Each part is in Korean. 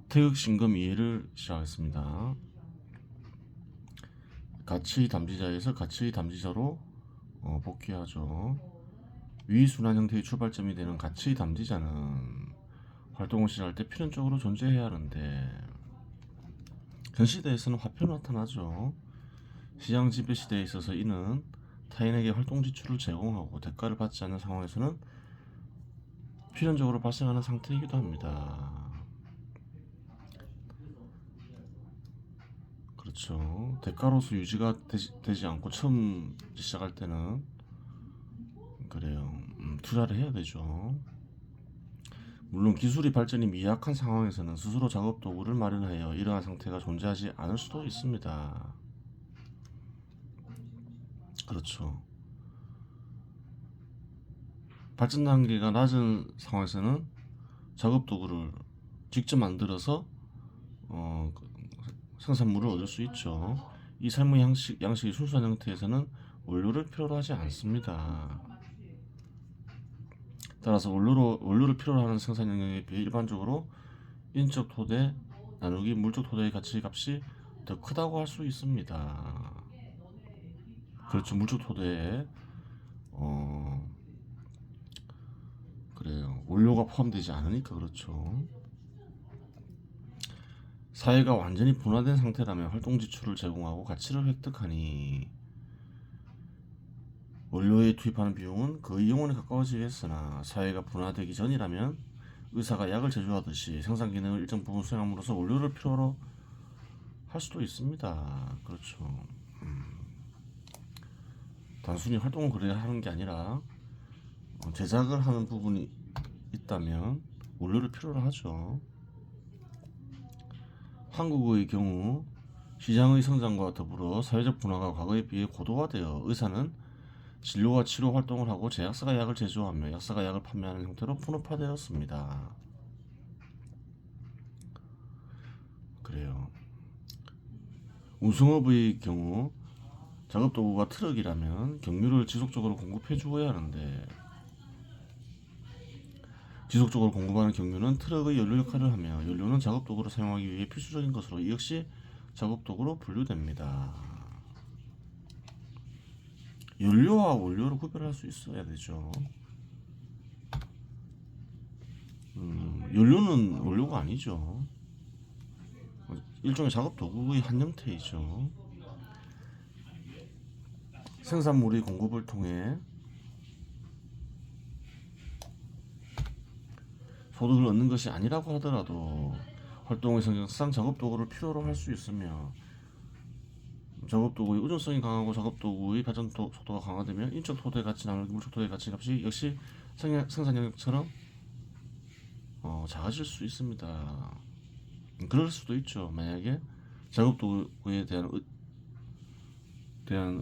태극신금 이해를 시작하겠습니다. 가치 담지자에서 가치 담지자로 복귀하죠. 위순환 형태의 출발점이 되는 가치 담지자는 활동을 시작할 때 필연적으로 존재해야 하는데 현 시대에서는 화폐로 나타나죠. 시장 지배 시대에 있어서 이는 타인에게 활동 지출을 제공하고 대가를 받지 않는 상황에서는 필연적으로 발생하는 상태이기도 합니다. 그렇죠. 대가로서 유지가 되지 않고 처음 시작할 때는 그래요. 투자를 해야 되죠. 물론 기술이 발전이 미약한 상황에서는 스스로 작업 도구를 마련하여 이러한 상태가 존재하지 않을 수도 있습니다. 그렇죠. 발전 단계가 낮은 상황에서는 작업 도구를 직접 만들어서 생산물을 얻을 수 있죠. 이 삶의 양식이 순수한 형태에서는 원료를 필요로 하지 않습니다. 따라서 원료를 필요로 하는 생산 영역에 비해 일반적으로 인적 토대 나누기 물적 토대의 가치값이 더 크다고 할 수 있습니다. 그렇죠. 물적 토대에 그래요. 원료가 포함되지 않으니까 그렇죠. 사회가 완전히 분화된 상태라면 활동 지출을 제공하고 가치를 획득하니 원료에 투입하는 비용은 거의 영원에 가까워지겠으나 사회가 분화되기 전이라면 의사가 약을 제조하듯이 생산 기능을 일정 부분 수행함으로써 원료를 필요로 할 수도 있습니다. 그렇죠. 단순히 활동을 그래야 하는 게 아니라 제작을 하는 부분이 있다면 원료를 필요로 하죠. 한국의 경우 시장의 성장과 더불어 사회적 분화가 과거에 비해 고도화되어 의사는 진료와 치료 활동을 하고 제약사가 약을 제조하며 약사가 약을 판매하는 형태로 분업화되었습니다. 그래요. 운송업의 경우 작업도구가 트럭이라면 경유를 지속적으로 공급해 주어야 하는데 지속적으로 공급하는 경유는 트럭의 연료 역할을 하며 연료는 작업도구로 사용하기 위해 필수적인 것으로 이 역시 작업도구로 분류됩니다. 연료와 원료를 구별할 수 있어야 되죠. 연료는 원료가 아니죠. 일종의 작업도구의 한 형태이죠. 생산물의 공급을 통해 소득을 얻는 것이 아니라고 하더라도 활동의 성격상 작업도구를 필요로 할 수 있으며 작업도구의 의존성이 강하고 작업도구의 발전 속도가 강화되면 인적 토대 가치 나누기 물적 토대 가치 값이 역시 생산 영역처럼 작아질 수 있습니다. 그럴 수도 있죠. 만약에 작업도구에 대한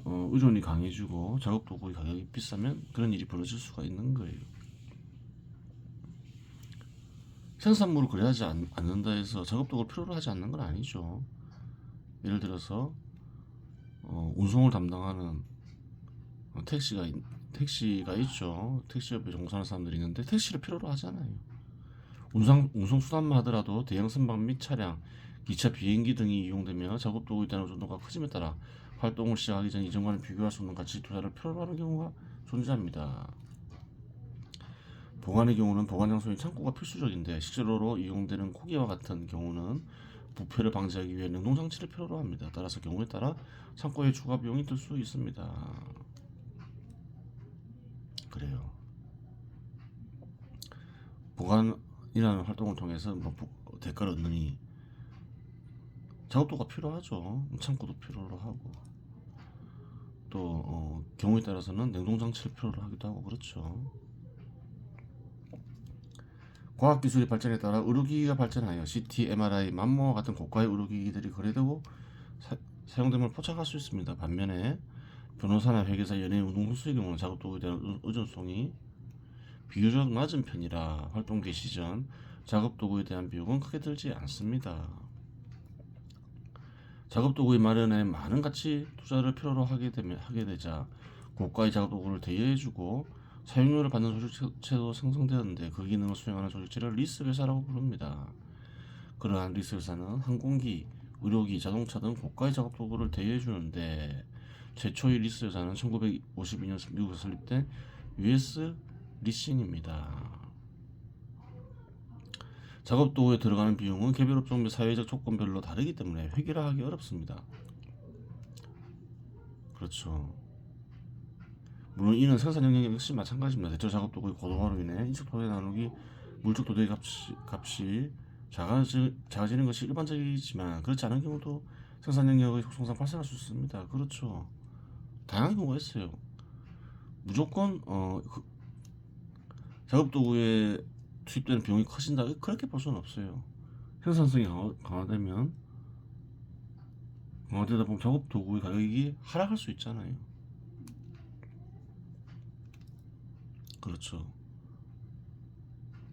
의존이 강해지고 작업도구의 가격이 비싸면 그런 일이 벌어질 수가 있는 거예요. 생산물을 그래야지 않는다 해서 작업도구를 필요로 하지 않는 건 아니죠. 예를 들어서 운송을 담당하는 택시가 있죠. 택시업에 종사하는 사람들이 있는데 택시를 필요로 하잖아요. 운송수단만 하더라도 대형 선박 및 차량, 기차, 비행기 등이 이용되며 작업도구에 대한 의존도가 커짐에 따라 활동을 시작하기 전 이전과는 비교할 수 없는 가치 투자를 필요로 하는 경우가 존재합니다. 보관의 경우는 보관 장소인 창고가 필수적인데 실제로 이용되는 고기와 같은 경우는 부패를 방지하기 위해 냉동장치를 필요로 합니다. 따라서 경우에 따라 창고에 추가 비용이 들 수 있습니다. 그래요. 보관이라는 활동을 통해서 대가를 얻느니 작업도가 필요하죠. 창고도 필요로 하고 또 경우에 따라서는 냉동장치를 필요로 하기도 하고 그렇죠. 과학기술의 발전에 따라 의료기기가 발전하여 CT, MRI, 맘모와 같은 고가의 의료기기들이 거래되고 사용됨을 포착할 수 있습니다. 반면에 변호사나 회계사, 연예인, 운동선수의 경우는 작업도구에 대한 의존성이 비교적 낮은 편이라 활동 개시 전 작업도구에 대한 비용은 크게 들지 않습니다. 작업도구의 마련에 많은 가치 투자를 필요로 하게 되자 고가의 작업도구를 대여해주고 사용료를 받는 조직체도 생성되었는데 그 기능을 수행하는 조직체를 리스 회사라고 부릅니다. 그러한 리스 회사는 항공기, 의료기, 자동차 등 고가의 작업 도구를 대여해 주는데 최초의 리스 회사는 1952년 미국에서 설립된 US 리싱입니다. 작업 도구에 들어가는 비용은 개별 업종 및 사회적 조건별로 다르기 때문에 획일화하기 어렵습니다. 그렇죠. 물론 이는 생산 영역 역시 마찬가지입니다. 대처 작업 도구의 고도화로 인해 인적 토대 나누기 물적 도대의 값이 작아지는 것이 일반적이지만 그렇지 않은 경우도 생산 영역의 속성상 발생할 수 있습니다. 그렇죠. 다양한 경우가 있어요. 무조건 작업 도구에 투입되는 비용이 커진다 그렇게 볼 수는 없어요. 생산성이 강화되다 보면 작업 도구의 가격이 하락할 수 있잖아요. 그렇죠.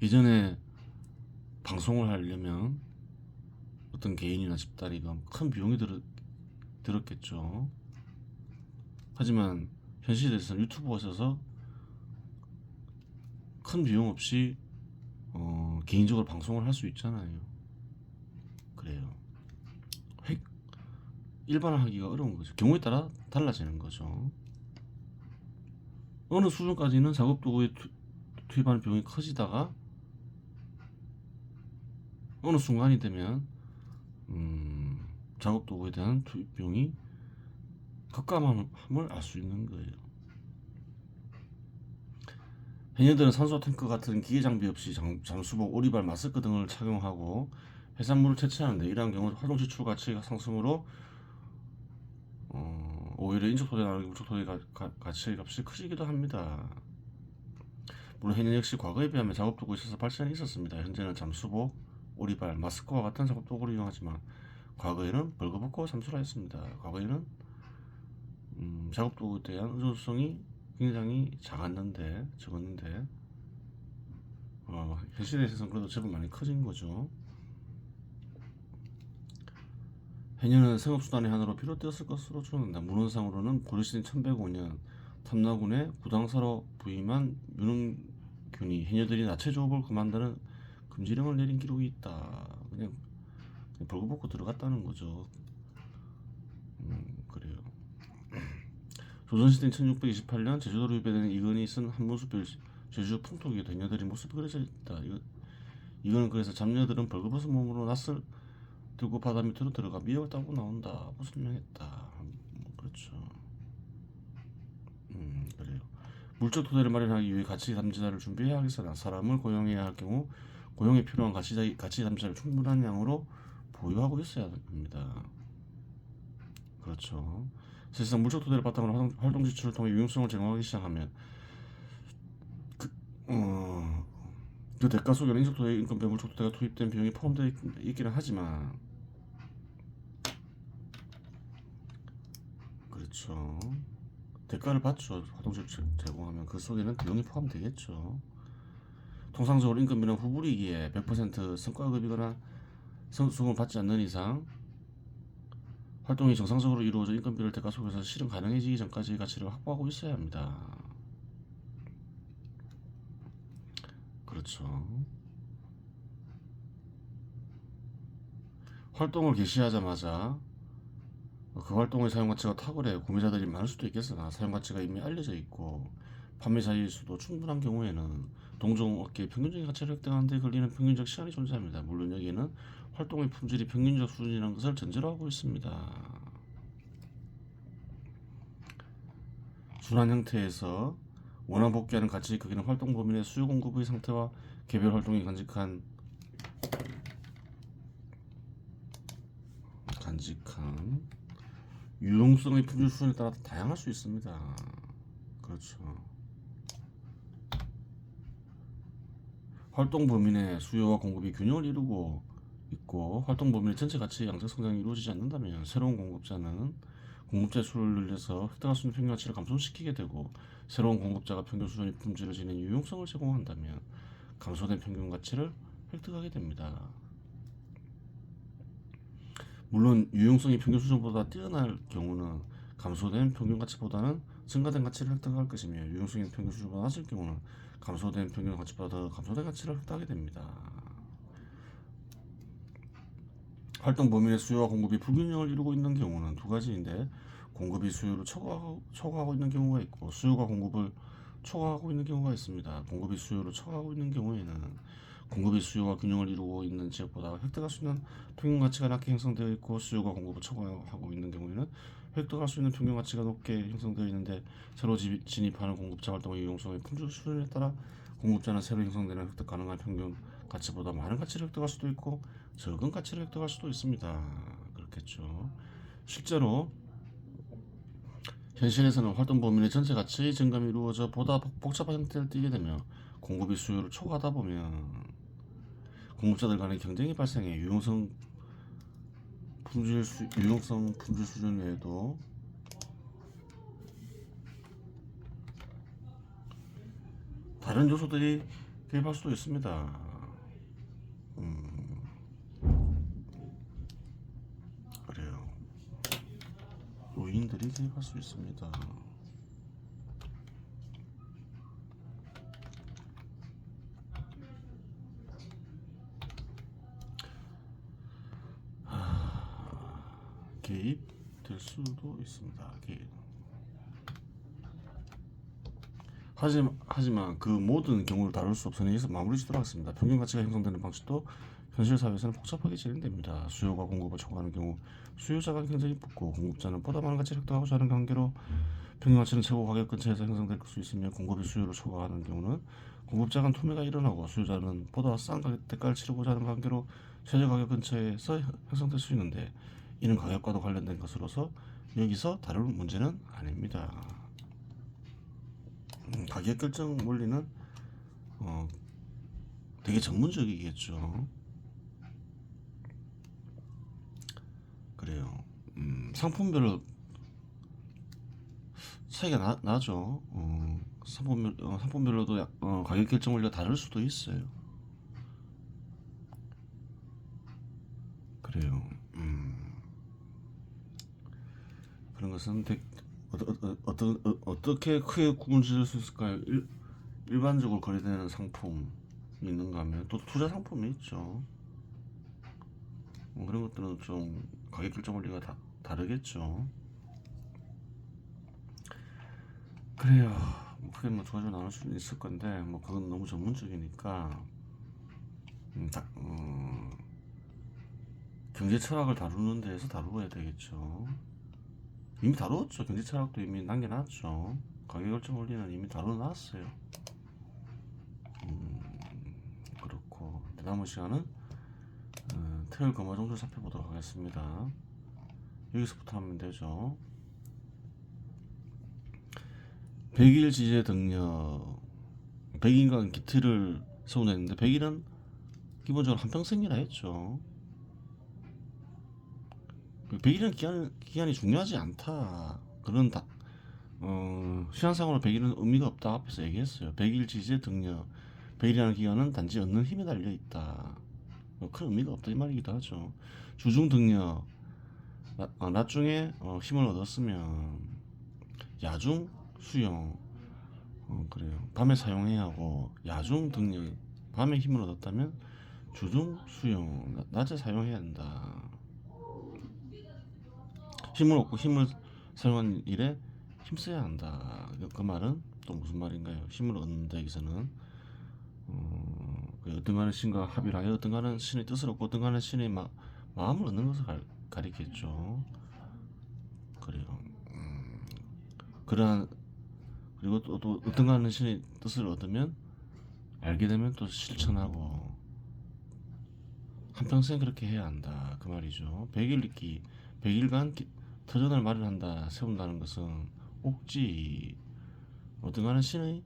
예전에 방송을 하려면 어떤 개인이나 집단이 큰 비용이 들었겠죠. 하지만 현 시대에서는 유튜브가 있어서 큰 비용 없이 개인적으로 방송을 할 수 있잖아요. 그래요. 일반화하기가 어려운 거죠. 경우에 따라 달라지는 거죠. 어느 수준까지는 작업 도구에 투입하는 비용이 커지다가 어느 순간이 되면 작업 도구에 대한 투입 비용이 급감함을 알 수 있는 거예요. 해녀들은 산소 탱크 같은 기계 장비 없이 잠수복, 오리발, 마스크 등을 착용하고 해산물을 채취하는데 이러한 경우 활동 지출 가치가 상승으로 오히려 인적 토대 나누기 물적 토대 가치의 값이 커지기도 합니다. 물론 해녀 역시 과거에 비하면 작업 도구에 있어서 발전이 있었습니다. 현재는 잠수복, 오리발, 마스크와 같은 작업 도구를 이용하지만 과거에는 벌거벗고 잠수를 했습니다. 과거에는 작업 도구에 대한 의존성이 굉장히 적었는데 현 시대에서는 그래도 제법 많이 커진 거죠. 해녀는 생업수단의 하나로 비롯되었을 것으로 추정된다. 문헌상으로는 고려시대 1105년 탐나군의 구당사로 부임한 윤흥균이 해녀들이 나체 조업을 그만두는 금지령을 내린 기록이 있다. 그냥 벌거벗고 들어갔다는 거죠. 그래요. 조선시대 1628년 제주도로 유배되는 이건이 쓴 한문수필 제주 풍토기에 해녀들의 모습이 그려져 있다. 이거는 그래서 잡녀들은 벌거벗은 몸으로 낯을 들고 바다 밑으로 들어가 미역을 따고 나온다고 설명했다. 그렇죠. 그래요. 물적 토대를 마련하기 위해 가치 담지자를 준비해야 하겠으나 사람을 고용해야 할 경우 고용에 필요한 가치 담지자를 충분한 양으로 보유하고 있어야 합니다. 그렇죠. 사실상 물적 토대를 바탕으로 활동 지출을 통해 유용성을 제공하기 시작하면 그 대가 속에는 인적 토대, 인건비, 물적 토대가 투입된 비용이 포함되어 있기는 하지만 그렇죠. 대가를 받죠. 활동지출 제공하면 그 속에는 비용이 포함되겠죠. 통상적으로 인건비는 후불이기에 100% 성과급이거나 수급을 받지 않는 이상 활동이 정상적으로 이루어져 인건비를 대가 속에서 실현 가능해지기 전까지 가치를 확보하고 있어야 합니다. 그렇죠. 활동을 개시하자마자 그 활동의 사용가치가 탁월해 구매자들이 많을 수도 있겠으나 사용가치가 이미 알려져 있고 판매 자리일 수도 충분한 경우에는 동종업계의 평균적인 가치를 획득하는 데 걸리는 평균적 시간이 존재합니다. 물론 여기에는 활동의 품질이 평균적 수준이라는 것을 전제로 하고 있습니다. 순환 형태에서 원활 복귀하는 가치의 크기는 활동 범위의 수요 공급의 상태와 개별 활동이 간직한 유용성의 품질 수준에 따라 다양할 수 있습니다. 그렇죠. 활동 범위 내 수요와 공급이 균형을 이루고 있고 활동 범위 내 전체 가치의 양적 성장이 이루어지지 않는다면 새로운 공급자는 공급자의 수를 늘려서 획득할 수 있는 평균 가치를 감소시키게 되고 새로운 공급자가 평균 수준의 품질을 지닌 유용성을 제공한다면 감소된 평균 가치를 획득하게 됩니다. 물론 유용성이 평균 수준보다 뛰어날 경우는 감소된 평균 가치보다는 증가된 가치를 획득할 것이며 유용성이 평균 수준보다 낮을 경우는 감소된 평균 가치보다 더 감소된 가치를 획득하게 됩니다. 활동 범위의 수요와 공급이 불균형을 이루고 있는 경우는 두 가지인데, 공급이 수요를 초과하고 있는 경우가 있고 수요가 공급을 초과하고 있는 경우가 있습니다. 공급이 수요를 초과하고 있는 경우에는 공급이 수요와 균형을 이루고 있는 지역보다 획득할 수 있는 평균 가치가 낮게 형성되어 있고, 수요가 공급을 초과하고 있는 경우에는 획득할 수 있는 평균 가치가 높게 형성되어 있는데, 새로 진입하는 공급자 활동의 유용성의 품질 수준에 따라 공급자는 새로 형성되는 획득 가능한 평균 가치보다 많은 가치를 획득할 수도 있고 적은 가치를 획득할 수도 있습니다. 그렇겠죠. 실제로 현실에서는 활동 범위의 전체 가치의 증감이 이루어져 보다 복잡한 형태를 띠게 되며, 공급이 수요를 초과하다 보면 공급자들 간의 경쟁이 발생해 유용성 품질 수준 외에도 다른 요소들이 개입할 수도 있습니다. 그래요. 요인들이 개입할 수 있습니다. 개입될 수도 있습니다. 하지만 그 모든 경우를 다룰 수 없으니 여기서 마무리 짓도록 하겠습니다. 평균 가치가 형성되는 방식도 현실 사회에서는 복잡하게 진행됩니다. 수요가 공급을 초과하는 경우 수요자 간 경쟁이 붙고, 공급자는 보다 많은 가치를 획득하고자 하는 관계로 평균 가치는 최고 가격 근처에서 형성될 수 있으며, 공급이 수요를 초과하는 경우는 공급자 간 투매가 일어나고 수요자는 보다 싼 대가를 치르고자 하는 관계로 최저 가격 근처에서 형성될 수 있는데, 이는 가격과도 관련된 것으로서 여기서 다룰 문제는 아닙니다. 가격 결정 원리는 되게 전문적이겠죠. 그래요. 상품별로 차이가 나죠. 상품별로도 가격 결정 원리가 다를 수도 있어요. 그래요. 그런 것은 어떻게 크게 구분 지을 수 있을까요? 일반적으로 거래되는 상품이 있는가 하면 또 투자 상품이 있죠. 그런 것들은 좀 가격 결정 원리가 다르겠죠. 그래요. 크게 뭐 두 가지로 나눌 수는 있을 건데, 뭐 그건 너무 전문적이니까 경제 철학을 다루는 데에서 다루어야 되겠죠. 이미 다루었죠. 경제 철학도 이미 남겨놨죠. 가격 결정 원리는 이미 다뤄놨어요. 그렇고, 남은 시간은 태열 검화 정도를 살펴보도록 하겠습니다. 여기서부터 하면 되죠. 100일 지제 등력, 100일간 기틀을 세워냈는데 100일은 기본적으로 한평생이라 했죠. 100일은 기간이 중요하지 않다. 그런 시간상으로 100일은 의미가 없다 앞에서 얘기했어요. 100일 지제 등력, 100일이라는 기간은 단지 얻는 힘에 달려있다. 큰 의미가 없다 이 말이기도 하죠. 주중 등력, 낮중에 힘을 얻었으면 야중 수용, 그래요. 밤에 사용해야 하고, 야중 등력, 밤에 힘을 얻었다면 주중 수용, 낮에 사용해야 한다. 힘을 얻고 힘을 사용한 일에 힘써야 한다. 그 말은 또 무슨 말인가요? 힘을 얻는다 여기서는 어떤 가는 신과 합의를 하여 어떤 가는 신의 뜻을 얻고 어떤 가는 신의 마음을 얻는 것을 가리켰죠. 그래요. 그리고 또 어떤 가는 신의 뜻을 얻으면 알게 되면 또 실천하고 한평생 그렇게 해야 한다 그 말이죠. 100일 읽기, 100일간 터전을 마련한다, 세운다는 것은 옥지, 어떤 가는 신의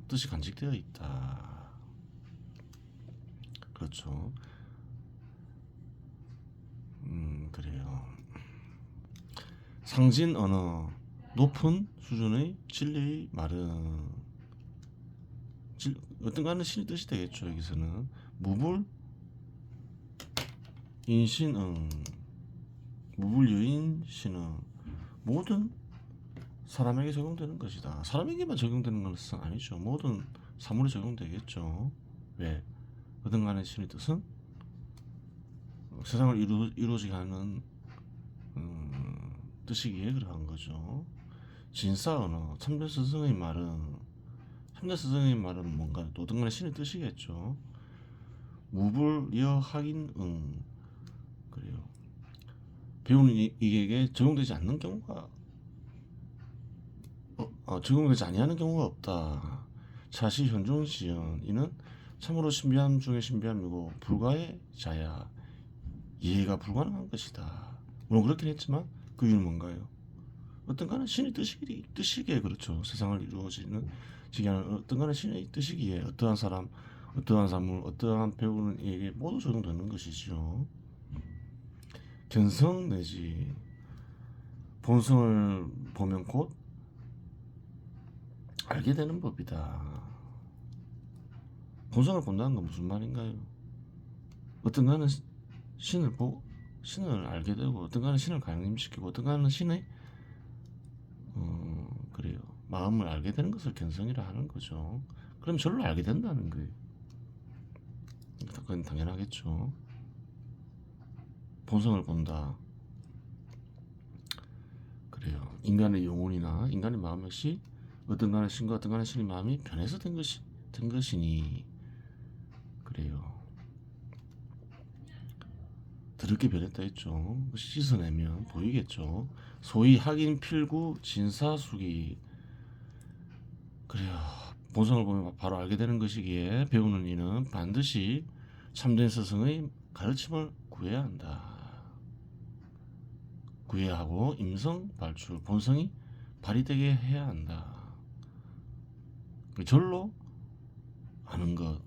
뜻이 간직되어 있다. 그렇죠. 그래요. 상진 언어, 높은 수준의 진리의 말은 어떤가는 신의 뜻이 되겠죠. 여기서는 무불 인신응, 무불여인 신응, 모든 사람에게 적용되는 것이다. 사람에게만 적용되는 것은 아니죠. 모든 사물에 적용되겠죠. 왜? 어떤가는 신의 뜻은 세상을 이루어지게 하는 뜻이기에 그러한 거죠. 진사 언어, 참된 스승의 말은 뭔가 또 어떤 간에 신의 뜻이겠죠. 무불여 하긴 그래요. 배우는 이에게 적용되지 않는 경우가 적용되지 아니하는 경우가 없다. 자시 현존 시연 이는 참으로 신비함 중에 신비함이고 불가의 자야. 이해가 불가능한 것이다. 물론 그렇긴 했지만 그 이유는 뭔가요? 어떤가는 신의 뜻이기에 그렇죠. 세상을 이루어지는 지게 하는 어떤가는 신의 뜻이기에 어떠한 사람, 어떠한 사물, 어떠한 배우는 이에게 모두 적용되는 것이죠. 견성 내지 본성을 보면 곧 알게 되는 법이다. 본성을 본다는 건 무슨 말인가요? 어떤가는 신을 알게 되고 어떤가는 신을 강림시키고 어떤가는 신의 그래요. 마음을 알게 되는 것을 견성이라 하는 거죠. 그럼 절로 알게 된다는 거예요. 그건 당연하겠죠. 본성을 본다. 그래요. 인간의 영혼이나 인간의 마음 역시 어떤가는 신과 어떤가는 신의 마음이 변해서 된 것이니 그래요. 더럽게 변했다 했죠. 씻어내면 보이겠죠. 소위 학인 필구 진사수기 그래요. 본성을 보면 바로 알게 되는 것이기에 배우는 이는 반드시 참된 스승의 가르침을 구해야 한다. 구해야 하고 임성 발출 본성이 발휘되게 해야 한다. 절로 아는 것,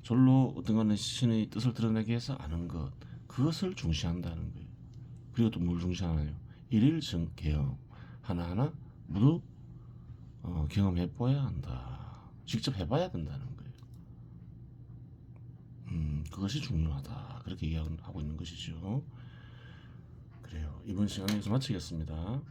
절로 어떤가는 신의 뜻을 드러내기 위해서 아는 것, 그것을 중시한다는 거예요. 그리고 또 뭘 중시하나요? 일일 경험 하나하나 모두 경험해 보아야 한다. 직접 해봐야 된다는 거예요. 그것이 중요하다. 그렇게 이야기하고 있는 것이죠. 그래요. 이번 시간에 여기서 마치겠습니다.